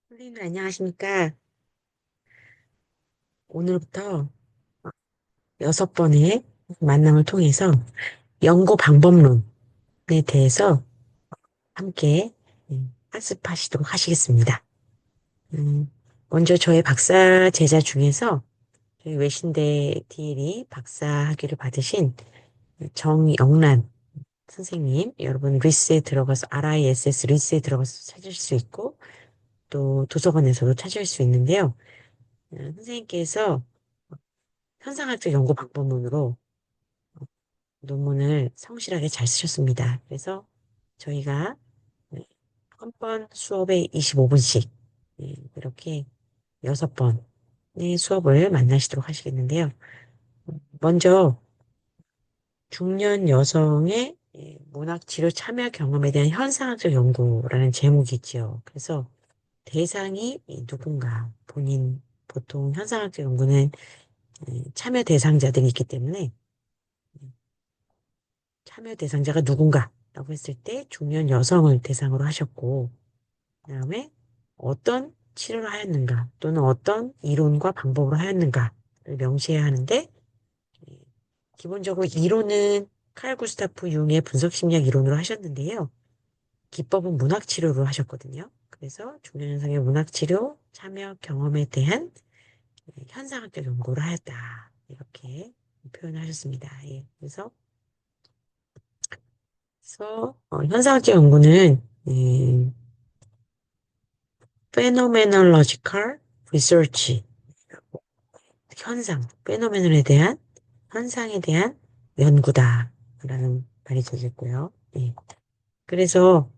선생님, 안녕하십니까? 오늘부터 6번의 만남을 통해서 연고 방법론에 대해서 함께 학습하시도록 하시겠습니다. 음, 먼저 저희 박사 제자 중에서 저희 외신대 DLE 박사 학위를 받으신 정영란 선생님, 여러분 리스에 들어가서 RISS 리스에 들어가서 찾을 수 있고 또 도서관에서도 찾을 수 있는데요. 선생님께서 현상학적 연구 방법론으로 논문을 성실하게 잘 쓰셨습니다. 그래서 저희가 한 번 수업에 25분씩 이렇게 6번의 수업을 만나시도록 하시겠는데요. 먼저 중년 여성의 문학 치료 참여 경험에 대한 현상학적 연구라는 제목이 있죠. 그래서 대상이 누군가 본인 보통 현상학적 연구는 참여 대상자들이 있기 때문에 참여 대상자가 누군가라고 했을 때 중년 여성을 대상으로 하셨고, 그다음에 어떤 치료를 하였는가 또는 어떤 이론과 방법으로 하였는가를 명시해야 하는데, 예, 기본적으로 이론은 칼 구스타프 융의 분석심리학 이론으로 하셨는데요. 기법은 문학 치료로 하셨거든요. 그래서 중년 여성의 문학 치료 참여 경험에 대한 현상학적 연구를 하였다. 이렇게 표현을 하셨습니다. 예, 그래서 현상학적 연구는 phenomenological research, 현상, 페노메논에 대한, 현상에 대한 연구다라는 말이 되겠고요. 예. 그래서,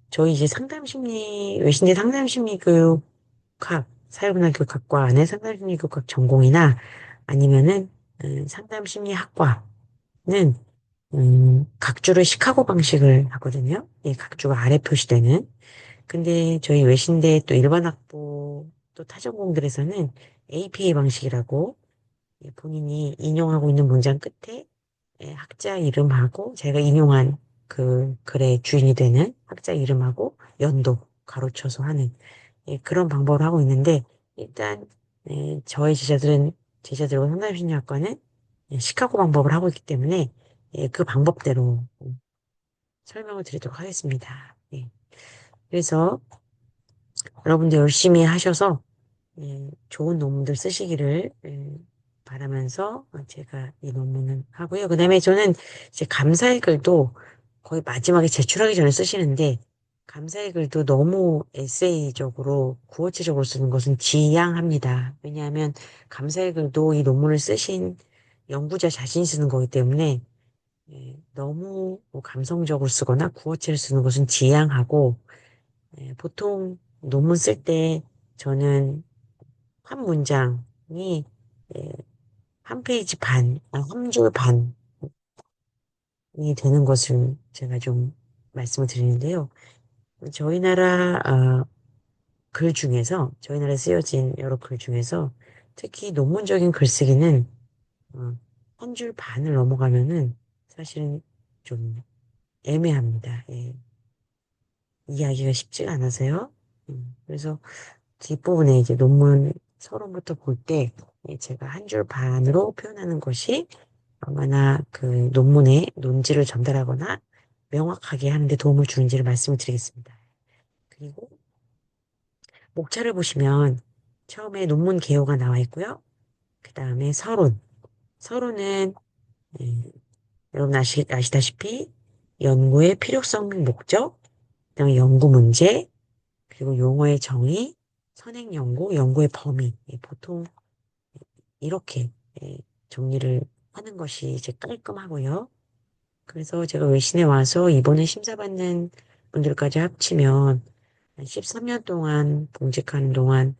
저희 이제 상담심리, 외신대 상담심리교육학, 사회문화교육학과 안에 상담심리교육학 전공이나 아니면은, 상담심리학과는, 각주를 시카고 방식을 하거든요. 예, 각주가 아래 표시되는. 근데 저희 외신대 또 일반 학부 또 타전공들에서는 APA 방식이라고 본인이 인용하고 있는 문장 끝에 학자 이름하고 제가 인용한 그 글의 주인이 되는 학자 이름하고 연도 가로쳐서 하는 그런 방법을 하고 있는데 일단 저의 제자들과 상담심리학과는 시카고 방법을 하고 있기 때문에 그 방법대로 설명을 드리도록 하겠습니다. 그래서 여러분들 열심히 하셔서 좋은 논문들 쓰시기를 바라면서 제가 이 논문을 하고요. 그다음에 저는 이제 감사의 글도 거의 마지막에 제출하기 전에 쓰시는데 감사의 글도 너무 에세이적으로 구어체적으로 쓰는 것은 지양합니다. 왜냐하면 감사의 글도 이 논문을 쓰신 연구자 자신이 쓰는 거기 때문에 너무 뭐 감성적으로 쓰거나 구어체를 쓰는 것은 지양하고 보통 논문 쓸 때 저는 한 문장이 예, 한 페이지 반, 한 줄 반이 되는 것을 제가 좀 말씀을 드리는데요. 저희 나라 글 중에서 저희 나라에 쓰여진 여러 글 중에서 특히 논문적인 글쓰기는 한 줄 반을 넘어가면은 사실은 좀 애매합니다. 예, 이해하기가 쉽지가 않아서요. 그래서 뒷부분에 이제 논문 서론부터 볼 때 제가 한 줄 반으로 표현하는 것이 얼마나 그 논문의 논지를 전달하거나 명확하게 하는 데 도움을 주는지를 말씀을 드리겠습니다. 그리고 목차를 보시면 처음에 논문 개요가 나와 있고요. 그 다음에 서론. 서론은 예, 여러분 아시다시피 연구의 필요성 및 목적, 그다음에 연구 문제, 그리고 용어의 정의, 선행 연구, 연구의 범위. 보통 이렇게 정리를 하는 것이 이제 깔끔하고요. 그래서 제가 외신에 와서 이번에 심사받는 분들까지 합치면 한 13년 동안 봉직하는 동안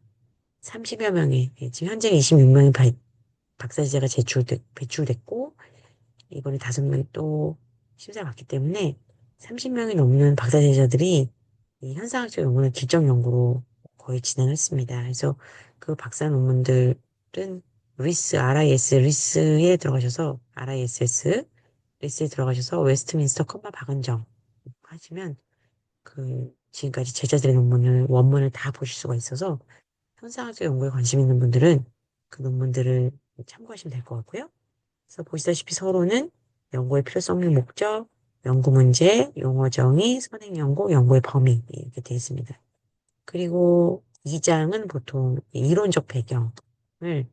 30여 명의, 지금 현재 26명의 박사제자가 배출됐고, 이번에 5명 또 심사받기 때문에 30명이 넘는 박사제자들이 이 현상학적 연구는 기적 연구로 거의 진행했습니다. 그래서 그 박사 논문들은 RIS에 들어가셔서, RISS, 리스에 들어가셔서 웨스트민스터 컴마 박은정 하시면 지금까지 제자들의 논문을, 원문을 다 보실 수가 있어서 현상학적 연구에 관심 있는 분들은 그 논문들을 참고하시면 될 것 같고요. 그래서 보시다시피 서론은 연구의 필요성 및 목적, 연구 문제, 용어 정의, 선행 연구, 연구의 범위 이렇게 되어 있습니다. 그리고 2장은 보통 이론적 배경을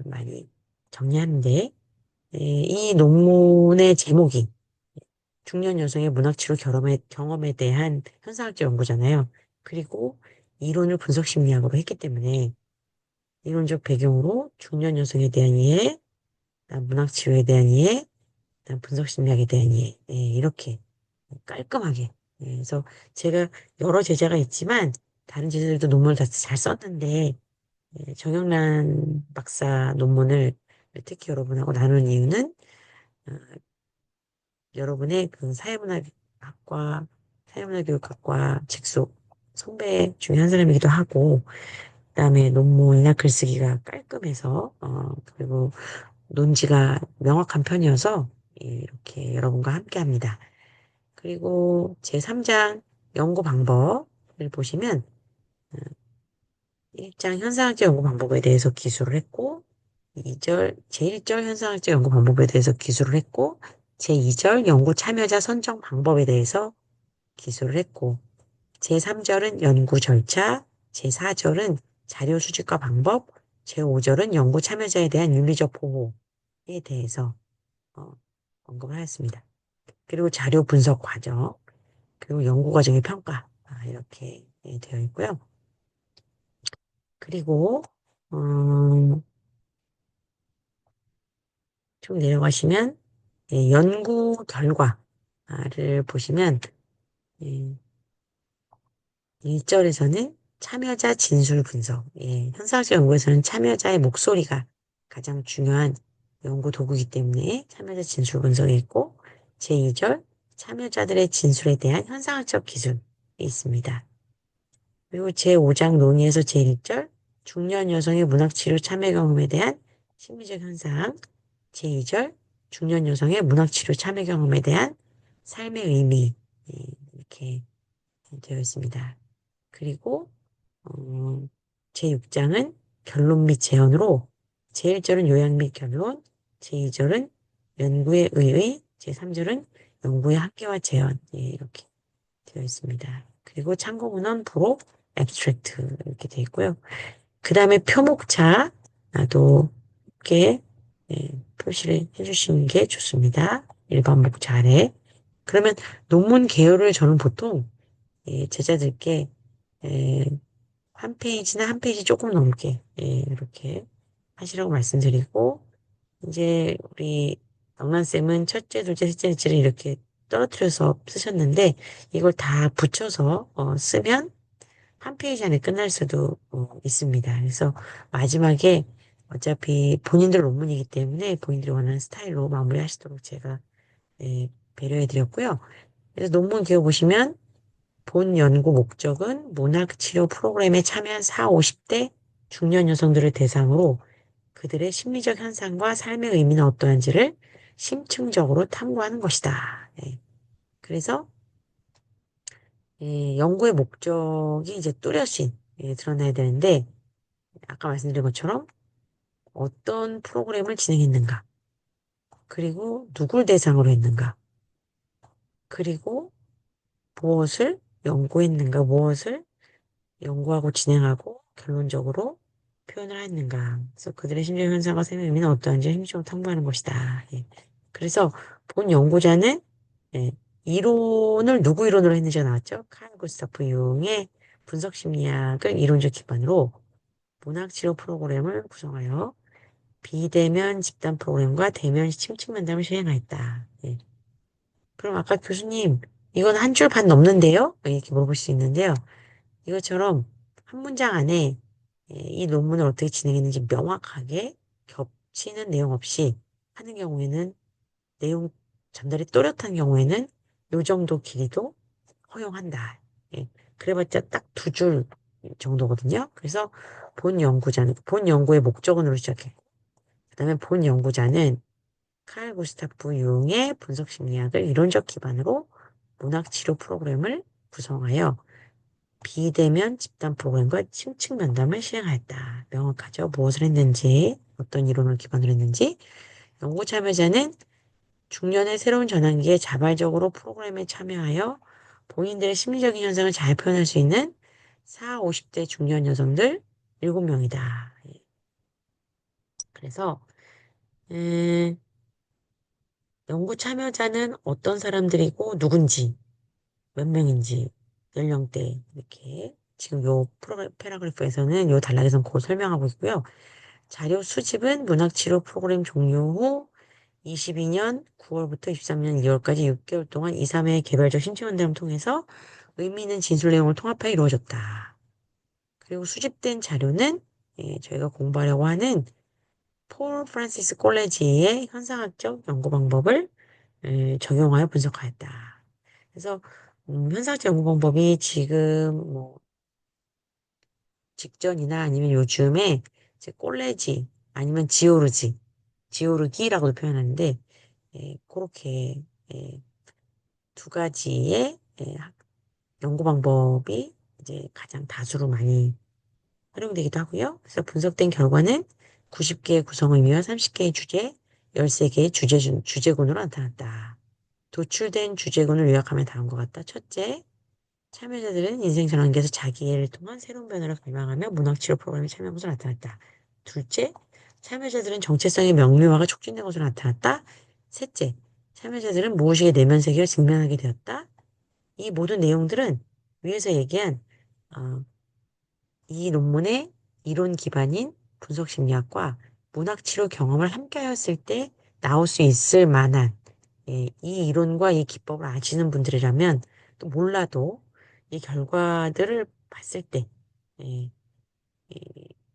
많이 정리하는데 이 논문의 제목이 중년 여성의 문학치료 경험에 대한 현상학적 연구잖아요. 그리고 이론을 분석 심리학으로 했기 때문에 이론적 배경으로 중년 여성에 대한 이해, 그다음 문학치료에 대한 이해, 그다음 분석 심리학에 대한 이해, 이렇게 깔끔하게. 그래서 제가 여러 제자가 있지만 다른 제자들도 논문을 다 잘 썼는데 정영란 박사 논문을 특히 여러분하고 나눈 이유는 어, 여러분의 그 사회문화교육학과 직속 선배 중에 한 사람이기도 하고, 그다음에 논문이나 글쓰기가 깔끔해서, 그리고 논지가 명확한 편이어서 이렇게 여러분과 함께 합니다. 그리고 제3장 연구 방법을 보시면 1장 현상학적 연구 방법에 대해서 기술을 했고, 2절, 제1절 현상학적 연구 방법에 대해서 기술을 했고, 제2절 연구 참여자 선정 방법에 대해서 기술을 했고, 제3절은 연구 절차, 제4절은 자료 수집과 방법, 제5절은 연구 참여자에 대한 윤리적 보호에 대해서 어, 언급을 하였습니다. 그리고 자료 분석 과정, 그리고 연구 과정의 평가 이렇게 되어 있고요. 그리고 쭉 내려가시면 연구 결과를 보시면 1절에서는 참여자 진술 분석. 현상학적 연구에서는 참여자의 목소리가 가장 중요한 연구 도구이기 때문에 참여자 진술 분석이 있고 제2절 참여자들의 진술에 대한 현상학적 기술이 있습니다. 그리고 제5장 논의에서 제1절 중년 여성의 문학치료 참여 경험에 대한 심리적 현상 제2절 중년 여성의 문학치료 참여 경험에 대한 삶의 의미 이렇게 되어 있습니다. 그리고 제6장은 결론 및 제언으로 제1절은 요약 및 결론, 제2절은 연구의 의의, 제3절은 연구의 한계와 제언 이렇게 되어 있습니다. 그리고 참고 문헌, 부록, 앱스트랙트 이렇게 되어 있고요. 그 다음에 표목차도 이렇게 표시를 해주시는 게 좋습니다. 일반 목차 아래. 그러면 논문 개요를 저는 보통 제자들께 예, 한 페이지나 한 페이지 조금 넘게 이렇게 하시라고 말씀드리고 이제 우리 영란쌤은 첫째, 둘째, 셋째, 넷째를 이렇게 떨어뜨려서 쓰셨는데 이걸 다 붙여서 쓰면 한 페이지 안에 끝날 수도 있습니다. 그래서 마지막에 어차피 본인들 논문이기 때문에 본인들이 원하는 스타일로 마무리하시도록 제가 배려해 드렸고요. 그래서 논문 기호 보시면 본 연구 목적은 문학치료 프로그램에 참여한 4, 50대 중년 여성들을 대상으로 그들의 심리적 현상과 삶의 의미는 어떠한지를 심층적으로 탐구하는 것이다. 그래서 연구의 목적이 이제 뚜렷이 드러나야 되는데 아까 말씀드린 것처럼 어떤 프로그램을 진행했는가, 그리고 누굴 대상으로 했는가, 그리고 무엇을 연구했는가, 무엇을 연구하고 진행하고 결론적으로 표현을 했는가. 그래서 그들의 심리적 현상과 생의 의미는 어떠한지 힘적으로 탐구하는 것이다. 그래서 본 연구자는 예, 이론을 누구 이론으로 했는지가 나왔죠. 칼 구스타프 융의 분석 심리학을 이론적 기반으로 문학치료 프로그램을 구성하여 비대면 집단 프로그램과 대면 심층 면담을 시행하였다. 그럼 아까 교수님, 이건 한 줄 반 넘는데요? 이렇게 물어볼 수 있는데요. 이것처럼 한 문장 안에 이 논문을 어떻게 진행했는지 명확하게 겹치는 내용 없이 하는 경우에는 내용 전달이 또렷한 경우에는 요 정도 길이도 허용한다. 그래봤자 딱 두 줄 정도거든요. 그래서 본 연구의 목적은으로 시작했고, 그다음에 본 연구자는 칼 구스타프 융의 분석 심리학을 이론적 기반으로 문학 치료 프로그램을 구성하여 비대면 집단 프로그램과 심층 면담을 시행하였다. 명확하죠. 무엇을 했는지, 어떤 이론을 기반으로 했는지. 연구 참여자는 중년의 새로운 전환기에 자발적으로 프로그램에 참여하여 본인들의 심리적인 현상을 잘 표현할 수 있는 4, 50대 중년 여성들 7명이다. 그래서 음, 연구 참여자는 어떤 사람들이고 누군지, 몇 명인지, 연령대 이렇게 지금 요 패러그래프에서는 요 단락에서는 그거 설명하고 있고요. 자료 수집은 문학치료 프로그램 종료 후 22년 9월부터 23년 2월까지 6개월 동안 2, 3회 개별적 신체 면담을 통해서 의미 있는 진술 내용을 통합하여 이루어졌다. 그리고 수집된 자료는 저희가 공부하려고 하는 폴 프란시스 콜레지의 현상학적 연구 방법을 적용하여 분석하였다. 그래서 현상학적 연구 방법이 지금 뭐 직전이나 아니면 요즘에 이제 콜레지 아니면 지오르기라고도 표현하는데 그렇게 예, 두 가지의 연구 방법이 이제 가장 다수로 많이 활용되기도 하고요. 그래서 분석된 결과는 90개의 구성 의미와 30개의 주제, 13개의 주제군으로 나타났다. 도출된 주제군을 요약하면 다음과 같다. 첫째, 참여자들은 인생 전환기에서 자기 이해를 통한 새로운 변화를 갈망하며 문학치료 프로그램에 참여한 것으로 나타났다. 둘째, 참여자들은 정체성의 명료화가 촉진된 것으로 나타났다. 셋째, 참여자들은 무의식의 내면 세계를 직면하게 되었다. 이 모든 내용들은 위에서 얘기한 어, 이 논문의 이론 기반인 분석심리학과 문학치료 경험을 함께하였을 때 나올 수 있을 만한 이 이론과 이 기법을 아시는 분들이라면 또 몰라도 이 결과들을 봤을 때 예,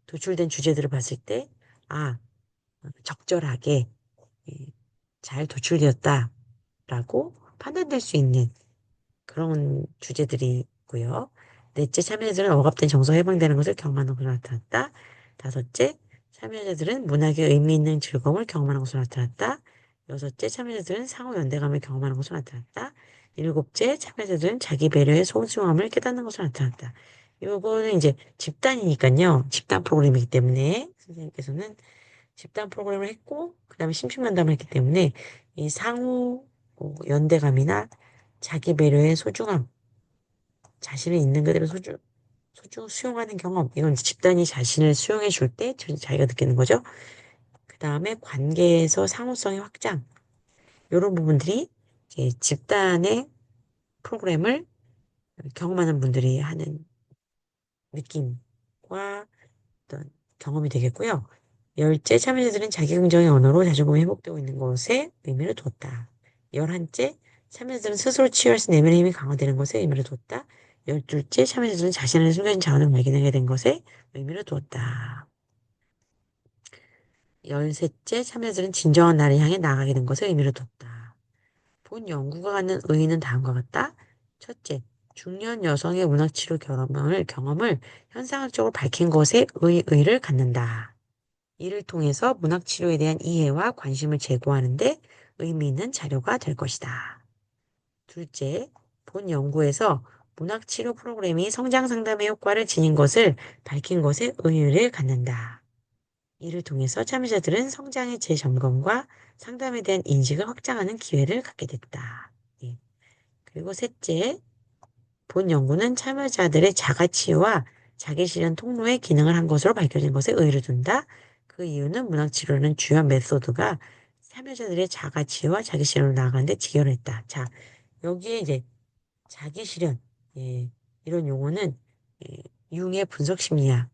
도출된 주제들을 봤을 때 아, 적절하게 예, 잘 도출되었다라고 판단될 수 있는 그런 주제들이 있고요. 넷째, 참여자들은 억압된 정서가 해방되는 것을 경험하는 것으로 나타났다. 다섯째, 참여자들은 문학의 의미 있는 즐거움을 경험하는 것으로 나타났다. 여섯째, 참여자들은 상호 연대감을 경험하는 것으로 나타났다. 일곱째, 참여자들은 자기 배려의 소중함을 깨닫는 것으로 나타났다. 요거는 이제 집단이니까요. 집단 프로그램이기 때문에 선생님께서는 집단 프로그램을 했고, 그 다음에 심층면담을 했기 때문에 이 상호 연대감이나 자기 배려의 소중함, 자신을 있는 그대로 수용하는 경험, 이건 이제 집단이 자신을 수용해 줄 때 자기가 느끼는 거죠. 그 다음에 관계에서 상호성의 확장, 이런 부분들이 이제 집단의 프로그램을 경험하는 분들이 하는 느낌과 어떤 경험이 되겠고요. 열째, 참여자들은 자기 긍정의 언어로 자존감이 회복되고 있는 것에 의미를 두었다. 열한째, 참여자들은 스스로 치유할 수 내면의 힘이 강화되는 것에 의미를 두었다. 열둘째, 참여자들은 자신의 숨겨진 자원을 발견하게 된 것에 의미를 두었다. 열셋째, 참여자들은 진정한 나를 향해 나아가게 된 것에 의미를 두었다. 본 연구가 갖는 의의는 다음과 같다. 첫째, 중년 여성의 문학치료 경험을 현상학적으로 밝힌 것에 의의를 갖는다. 이를 통해서 문학치료에 대한 이해와 관심을 제고하는데 의미 있는 자료가 될 것이다. 둘째, 본 연구에서 문학치료 프로그램이 성장 상담의 효과를 지닌 것을 밝힌 것에 의의를 갖는다. 이를 통해서 참여자들은 성장의 재점검과 상담에 대한 인식을 확장하는 기회를 갖게 됐다. 예. 그리고 셋째, 본 연구는 참여자들의 자가치유와 자기실현 통로의 기능을 한 것으로 밝혀진 것에 의의를 둔다. 그 이유는 문학치료는 주요 메소드가 참여자들의 자가치유와 자기실현으로 나아가는 데 직결했다. 자, 여기에 이제 자기실현, 예, 이런 용어는 예, 융의 분석심리학에서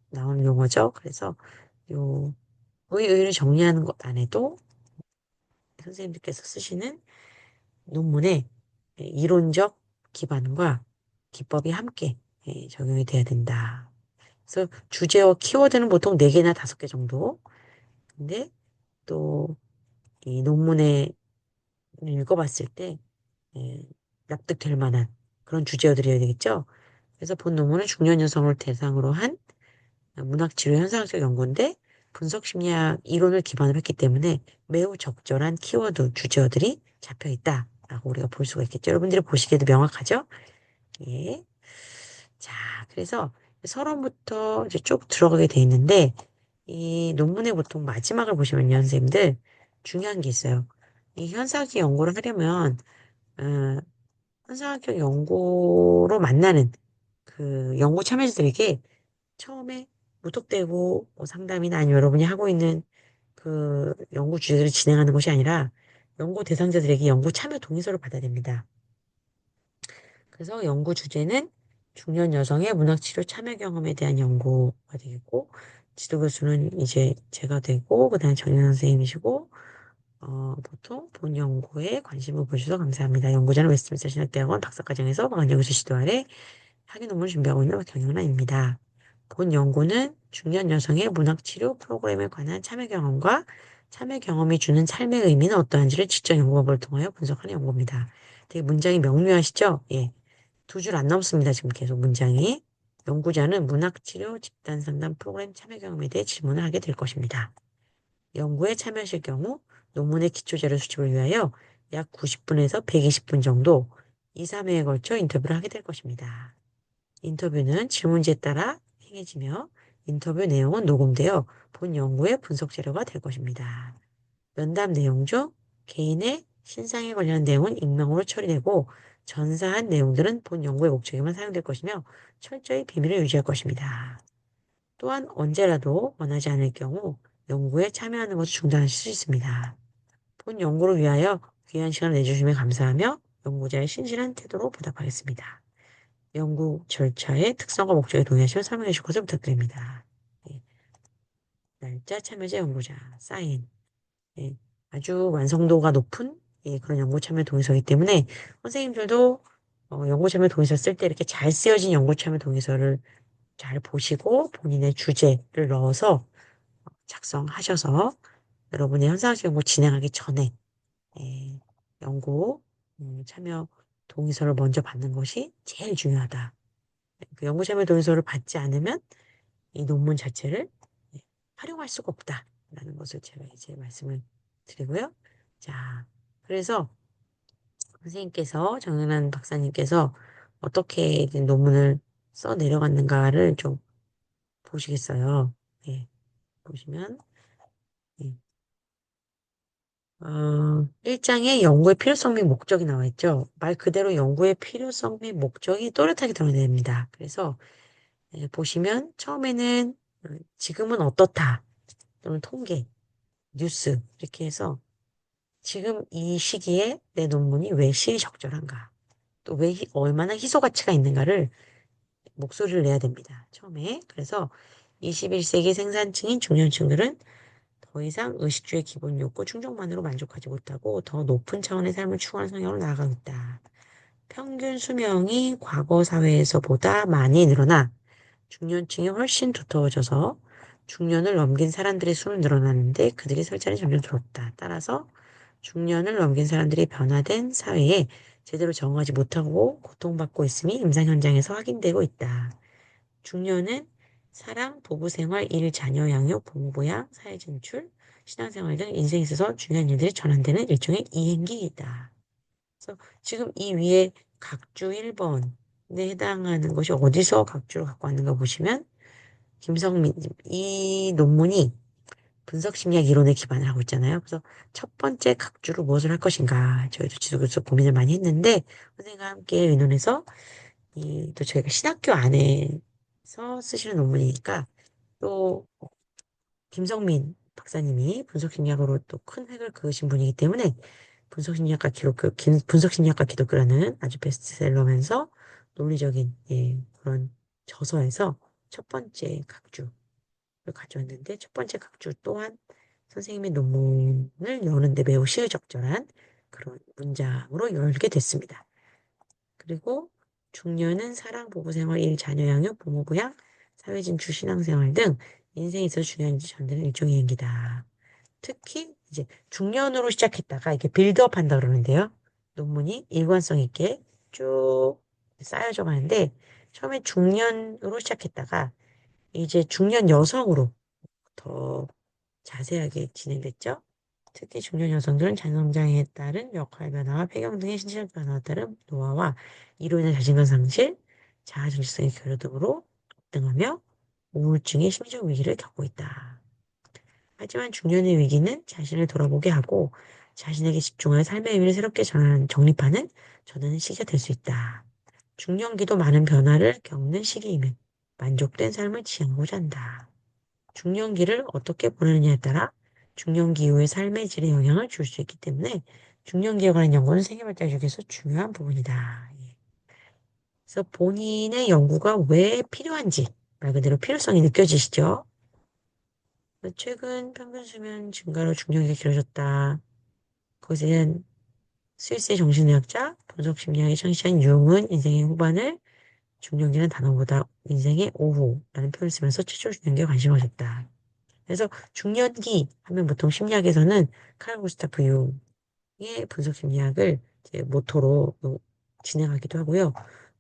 나오는 용어죠. 그래서 요 의의를 정리하는 것 안에도 선생님들께서 쓰시는 논문에 이론적 기반과 기법이 함께 적용이 돼야 된다. 그래서 주제어 키워드는 보통 4개나 5개 정도. 근데 또 이 논문에 읽어봤을 때 예, 납득될 만한 그런 주제어들이어야 되겠죠. 그래서 본 논문은 중년 여성을 대상으로 한 문학치료 현상적 연구인데 분석심리학 이론을 기반으로 했기 때문에 매우 적절한 키워드 주제어들이 잡혀 있다. 라고 우리가 볼 수가 있겠죠. 여러분들이 보시기에도 명확하죠? 예. 자, 그래서 서론부터 이제 쭉 들어가게 돼 있는데, 이 논문의 보통 마지막을 보시면요, 선생님들, 중요한 게 있어요. 이 현사학적 연구를 하려면, 어, 현사학적 연구로 만나는 그 연구 참여자들에게 처음에 무턱대고 뭐 상담이나 아니면 여러분이 하고 있는 그 연구 주제를 진행하는 것이 아니라 연구 대상자들에게 연구 참여 동의서를 받아야 됩니다. 그래서 연구 주제는 중년 여성의 문학치료 참여 경험에 대한 연구가 되겠고, 지도 교수는 이제 제가 되고, 그 다음에 전현 선생님이시고, 보통 본 연구에 관심을 보여주셔서 감사합니다. 연구자는 웨스트민스터 신학대학원 박사과정에서 박은정 교수 지도 아래 학위 논문을 준비하고 있는 경영란입니다. 본 연구는 중년 여성의 문학치료 프로그램에 관한 참여 경험과 참여 경험이 주는 삶의 의미는 어떠한지를 지적 연구법을 통하여 분석하는 연구입니다. 되게 문장이 명료하시죠? 예. 두 줄 안 넘습니다. 지금 계속 문장이. 연구자는 문학치료 집단상담 프로그램 참여 경험에 대해 질문을 하게 될 것입니다. 연구에 참여하실 경우 논문의 기초자료 수집을 위하여 약 90분에서 120분 정도 2, 3회에 걸쳐 인터뷰를 하게 될 것입니다. 인터뷰는 질문지에 따라 행해지며 인터뷰 내용은 녹음되어 본 연구의 분석 자료가 될 것입니다. 면담 내용 중 개인의 신상에 관련한 내용은 익명으로 처리되고 전사한 내용들은 본 연구의 목적에만 사용될 것이며 철저히 비밀을 유지할 것입니다. 또한 언제라도 원하지 않을 경우 연구에 참여하는 것을 중단하실 수 있습니다. 본 연구를 위하여 귀한 시간을 내주시면 감사하며 연구자의 신실한 태도로 보답하겠습니다. 연구 절차의 특성과 목적에 동의하시면 설명해 주실 것을 부탁드립니다. 예, 날짜 참여자 연구자 사인. 예, 아주 완성도가 높은 예, 그런 연구 참여 동의서이기 때문에 선생님들도 연구 참여 동의서 쓸 때 이렇게 잘 쓰여진 연구 참여 동의서를 잘 보시고 본인의 주제를 넣어서 작성하셔서 여러분의 현상학 연구 진행하기 전에 예, 연구 참여 동의서를 먼저 받는 것이 제일 중요하다. 그 연구 참여 동의서를 받지 않으면 이 논문 자체를 예, 활용할 수가 없다라는 것을 제가 이제 말씀을 드리고요. 자, 그래서 선생님께서 정연한 박사님께서 어떻게 이 논문을 써 내려갔는가를 좀 보시겠어요. 예, 보시면 예. 1장에 연구의 필요성 및 목적이 나와 있죠. 말 그대로 연구의 필요성 및 목적이 또렷하게 드러나야 됩니다. 그래서 예, 보시면 처음에는 지금은 어떻다 또는 통계, 뉴스 이렇게 해서 지금 이 시기에 내 논문이 왜 시의적절한가 또 왜 얼마나 희소 가치가 있는가를 목소리를 내야 됩니다. 처음에 그래서 21세기 생산층인 중년층들은 더 이상 의식주의 기본 욕구 충족만으로 만족하지 못하고 더 높은 차원의 삶을 추구하는 성향으로 나아가고 있다. 평균 수명이 과거 사회에서보다 많이 늘어나 중년층이 훨씬 두터워져서 중년을 넘긴 사람들의 수는 늘어나는데 그들이 설 자리 점점 두렵다. 따라서 중년을 넘긴 사람들이 변화된 사회에 제대로 적응하지 못하고 고통받고 있음이 임상 현장에서 확인되고 있다. 중년은 사랑, 부부생활, 일, 자녀 양육, 부모부양, 사회 진출, 신앙생활 등 인생에 있어서 중요한 일들이 전환되는 일종의 이행기이다. 그래서 지금 이 위에 각주 1번에 해당하는 것이 어디서 각주를 갖고 왔는가 보시면 김성민, 이 논문이 분석심리학 이론에 기반을 하고 있잖아요. 그래서 첫 번째 각주로 무엇을 할 것인가 저희도 지도교수 고민을 많이 했는데 선생님과 함께 의논해서 또 저희가 신학교 안에서 쓰시는 논문이니까 또 김성민 박사님이 분석심리학으로 또 큰 획을 그으신 분이기 때문에 분석심리학과 기독교, 분석심리학과 기독교라는 아주 베스트셀러면서 논리적인 예, 그런 저서에서 첫 번째 각주를 가져왔는데 첫 번째 각주 또한 선생님의 논문을 여는데 매우 시의적절한 그런 문장으로 열게 됐습니다. 그리고 중년은 사랑, 부부생활, 일, 자녀 양육, 부모 부양, 사회 진출, 신앙생활 등 인생에 있어서 중요한 일이 전되는 일종의 행기다. 특히 이제 중년으로 시작했다가 이렇게 빌드업 한다 그러는데요. 논문이 일관성 있게 쭉 쌓여져 가는데 처음에 중년으로 시작했다가 이제 중년 여성으로 더 자세하게 진행됐죠. 특히 중년 여성들은 자성장에 따른 역할 변화와 폐경 등의 신체적 변화에 따른 노화와 이로 인한 자신감 상실, 자아 정체성의 결여 등으로 등하며 우울증의 심리적 위기를 겪고 있다. 하지만 중년의 위기는 자신을 돌아보게 하고 자신에게 집중하여 삶의 의미를 새롭게 정립하는 전환의 시기가 될 수 있다. 중년기도 많은 변화를 겪는 시기이며 만족된 삶을 지향하고자 한다. 중년기를 어떻게 보내느냐에 따라 중년기 이후의 삶의 질에 영향을 줄 수 있기 때문에 중년기에 관한 연구는 생애발달 중에서 중요한 부분이다. 예. 그래서 본인의 연구가 왜 필요한지 말 그대로 필요성이 느껴지시죠? 최근 평균 수면 증가로 중년기가 길어졌다. 그것에 대한 스위스의 정신의학자, 분석심리학의 창시자인 융은 인생의 후반을 중년기는 단어보다 인생의 오후라는 표현을 쓰면서 최초로 중년기에 관심을 가졌다. 그래서 중년기 하면 보통 심리학에서는 칼 구스타프 융의 분석 심리학을 이제 모토로 진행하기도 하고요.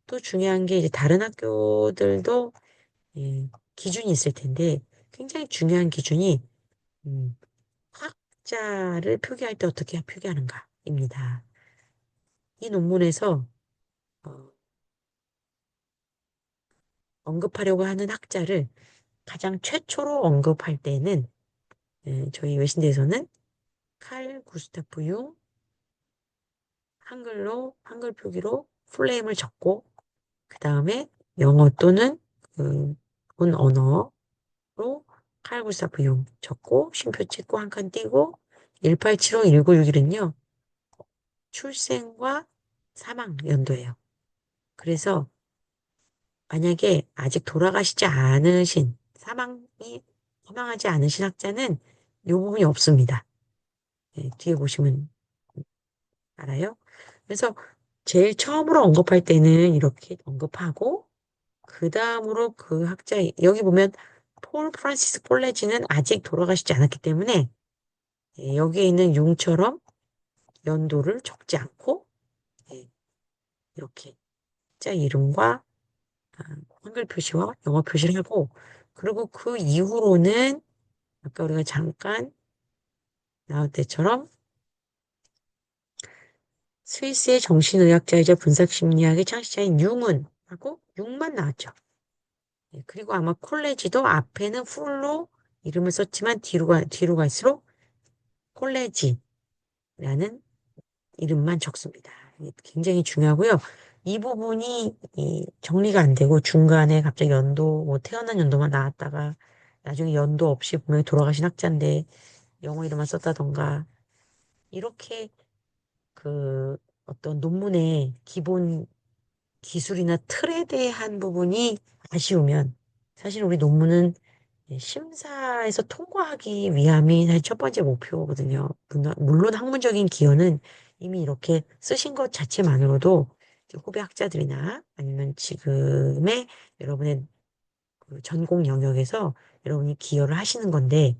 또 중요한 게 이제 다른 학교들도 기준이 있을 텐데 굉장히 중요한 기준이 음, 학자를 표기할 때 어떻게 표기하는가입니다. 이 논문에서 어, 언급하려고 하는 학자를 가장 최초로 언급할 때는 저희 외신대에서는 칼 구스타프 융 한글 표기로 풀네임을 적고, 그 다음에 영어 또는 본 언어로 칼 구스타프 융 적고, 쉼표 찍고 한 칸 띄고, 1875-1961은요, 출생과 사망 연도예요. 그래서 만약에 아직 돌아가시지 않으신, 사망하지 않으신 학자는 이 부분이 없습니다. 뒤에 보시면 알아요? 그래서 제일 처음으로 언급할 때는 이렇게 언급하고, 그 다음으로 그 학자, 여기 보면 폴 프란시스 콜레지는 아직 돌아가시지 않았기 때문에 여기에 있는 융처럼 연도를 적지 않고 예, 이렇게 학자 이름과 한글 표시와 영어 표시를 하고 그리고 그 이후로는 아까 우리가 잠깐 나올 때처럼 스위스의 정신의학자이자 분석심리학의 창시자인 융은 하고 융만 나왔죠. 그리고 아마 콜레지도 앞에는 풀로 이름을 썼지만 뒤로 갈수록 콜레지라는 이름만 적습니다. 이게 굉장히 중요하고요. 이 부분이 정리가 안 되고 중간에 갑자기 연도, 뭐 태어난 연도만 나왔다가 나중에 연도 없이 분명히 돌아가신 학자인데 영어 이름만 썼다던가 이렇게 그 어떤 논문의 기본 기술이나 틀에 대한 부분이 아쉬우면 사실 우리 논문은 심사에서 통과하기 위함이 사실 첫 번째 목표거든요. 물론 학문적인 기여는 이미 이렇게 쓰신 것 자체만으로도 이제 후배 학자들이나 아니면 지금의 여러분의 그 전공 영역에서 여러분이 기여를 하시는 건데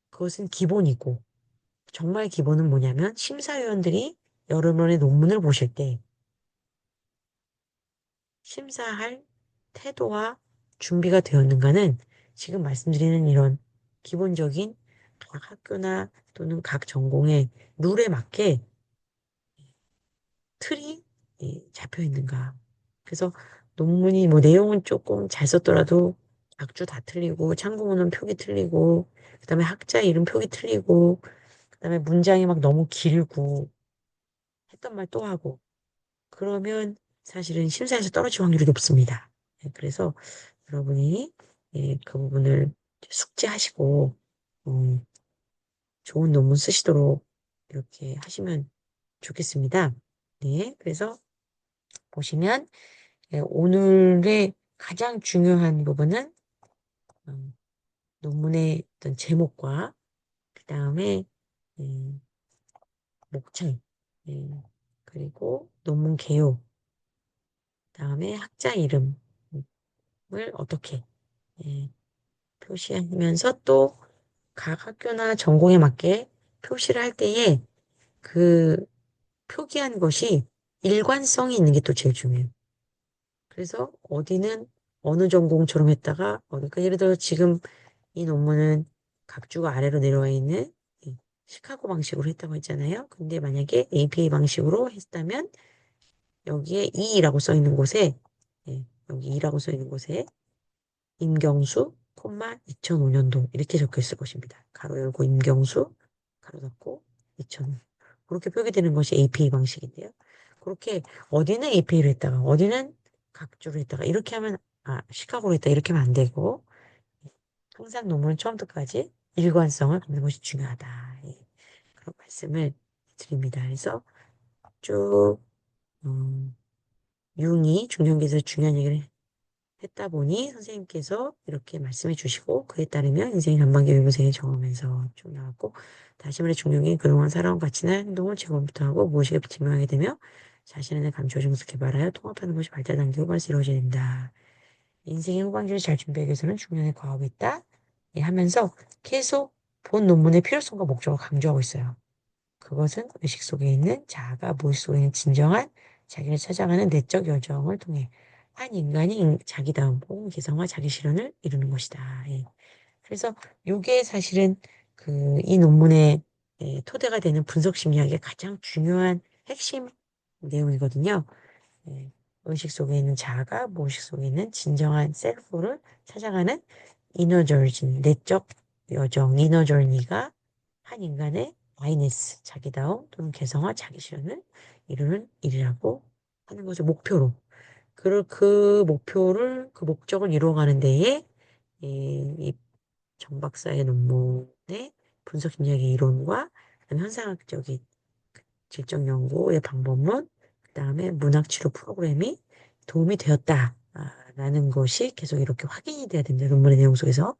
그것은 기본이고 정말 기본은 뭐냐면 심사위원들이 여러분의 논문을 보실 때 심사할 태도와 준비가 되었는가는 지금 말씀드리는 이런 기본적인 각 학교나 또는 각 전공의 룰에 맞게 틀이 잡혀 있는가. 그래서 논문이 뭐 내용은 조금 잘 썼더라도 각주 다 틀리고 참고문은 표기 틀리고 그다음에 학자 이름 표기 틀리고 그다음에 문장이 막 너무 길고 했던 말 또 하고 그러면 사실은 심사에서 떨어질 확률이 높습니다. 그래서 여러분이 그 부분을 숙지하시고 음, 좋은 논문 쓰시도록 이렇게 하시면 좋겠습니다. 네, 그래서 보시면 오늘의 가장 중요한 부분은 음, 논문의 어떤 제목과 그 다음에 목차, 그리고 논문 개요, 그 다음에 학자 이름을 어떻게 예, 표시하면서 또 각 학교나 전공에 맞게 표시를 할 때에 그 표기한 것이 일관성이 있는 게 또 제일 중요해요. 그래서 어디는 어느 전공처럼 했다가, 그러니까 예를 들어 지금 이 논문은 각주가 아래로 내려와 있는 시카고 방식으로 했다고 했잖아요. 근데 만약에 APA 방식으로 했다면 여기에 E라고 써 있는 곳에 여기 E라고 써 있는 곳에 임경수, 2005년도 이렇게 적혀 있을 것입니다. 가로 열고 임경수, 가로 닫고 2005. 그렇게 표기되는 것이 APA 방식인데요. 그렇게 어디는 APA로 했다가 어디는 각주로 했다가 이렇게 하면 시카고로 했다 이렇게 하면 안 되고 항상 논문은 처음부터까지 일관성을 갖는 것이 중요하다. 그런 말씀을 드립니다. 그래서 쭉 융이 중년기에서 중요한 얘기를 했다 보니 선생님께서 이렇게 말씀해 주시고 그에 따르면 인생 전반기 외부생을 경험해서 쭉 나왔고 다시 말해 중년기 그동안 살아온 가치나 행동을 재검토 하고 무엇이가 증명하게 되며 자신의 감추어 정서 개발하여 통합하는 것이 발달 단계 후반에서 이루어져야 된다. 인생의 후반기를 잘 준비하기 위해서는 중년의 과업이 있다. 하면서 계속 본 논문의 필요성과 목적을 강조하고 있어요. 그것은 의식 속에 있는 자아가 무의식 속에 있는 진정한 자기를 찾아가는 내적 여정을 통해 한 인간이 자기다움 혹은 개성과 자기 실현을 이루는 것이다. 그래서 이게 사실은 이 논문의 토대가 되는 분석 심리학의 가장 중요한 핵심 내용이거든요. 예, 의식 속에 있는 자아가 무의식 속에 있는 진정한 셀프를 찾아가는 이너 저니, 내적 여정, 이너 저니가 한 인간의 마이너스, 자기다움 또는 개성화, 자기 실현을 이루는 일이라고 하는 것을 목표로. 그 목적을 이루어가는 데에 정 박사의 논문의 분석 심리학의 이론과 그다음에 현상학적인 질적 연구의 방법론, 그다음에 문학 치료 프로그램이 도움이 되었다라는 것이 계속 이렇게 확인이 돼야 됩니다. 논문의 내용 속에서.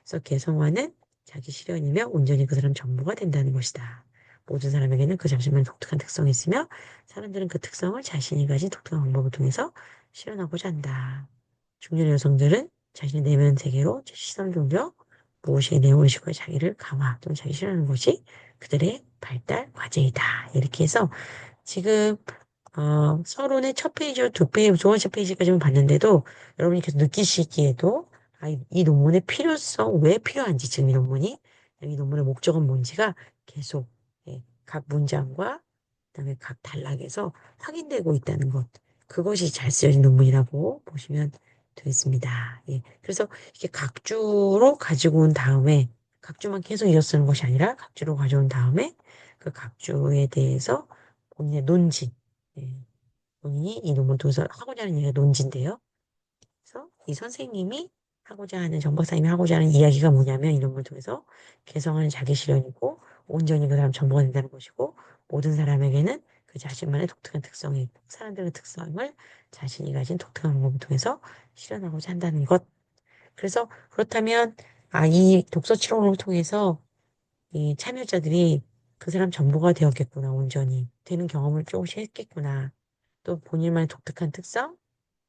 그래서 개성화는 자기 실현이며 온전히 그 사람 전부가 된다는 것이다. 모든 사람에게는 그 자신만의 독특한 특성이 있으며 사람들은 그 특성을 자신이 가진 독특한 방법을 통해서 실현하고자 한다. 중년 여성들은 자신의 내면 세계로 시선을 돌려 무엇의 내용의식과 자기를 강화 또는 자기 실현하는 것이 그들의 발달 과제이다. 이렇게 해서 지금 서론의 첫 페이지와 두 페이지, 두 번째 페이지까지만 봤는데도 여러분이 계속 느끼시기에도 이 논문의 필요성, 왜 필요한지 지금 이 논문이 이 논문의 목적은 뭔지가 계속 각 문장과 그다음에 각 단락에서 확인되고 있다는 것. 그것이 잘 쓰여진 논문이라고 보시면 되겠습니다. 그래서 이렇게 각주로 가지고 온 다음에 각주만 계속 이어 쓰는 것이 아니라 각주로 가져온 다음에 그 각주에 대해서 본인의 논지, 예, 본인이 이 논문을 통해서 하고자 하는 얘기가 논지인데요. 그래서 이 선생님이 하고자 하는, 정 박사님이 하고자 하는 이야기가 뭐냐면 이 논문을 통해서 개성하는 자기 실현이고 온전히 그 사람 전부가 된다는 것이고 모든 사람에게는 그 자신만의 독특한 특성이 있고 사람들의 특성을 자신이 가진 독특한 방법을 통해서 실현하고자 한다는 것. 그래서 그렇다면 이 독서 치료를 통해서 이 참여자들이 그 사람 전부가 되었겠구나, 온전히. 되는 경험을 조금씩 했겠구나. 또 본인만의 독특한 특성,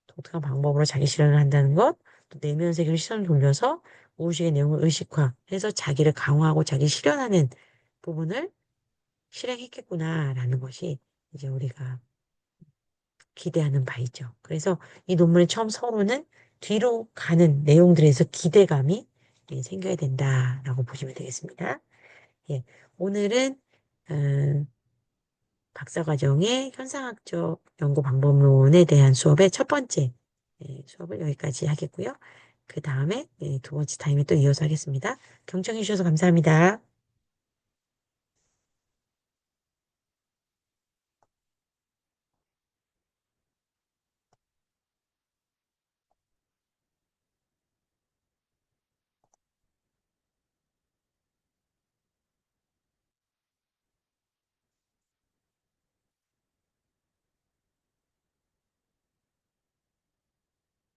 독특한 방법으로 자기 실현을 한다는 것, 또 내면 세계로 시선을 돌려서 무의식의 내용을 의식화해서 자기를 강화하고 자기 실현하는 부분을 실행했겠구나라는 것이 이제 우리가 기대하는 바이죠. 그래서 이 논문의 처음 서론은 뒤로 가는 내용들에서 기대감이 생겨야 된다라고 보시면 되겠습니다. 오늘은 어, 박사과정의 현상학적 연구 방법론에 대한 수업의 첫 번째 수업을 여기까지 하겠고요. 그 다음에 두 번째 타임에 또 이어서 하겠습니다. 경청해 주셔서 감사합니다.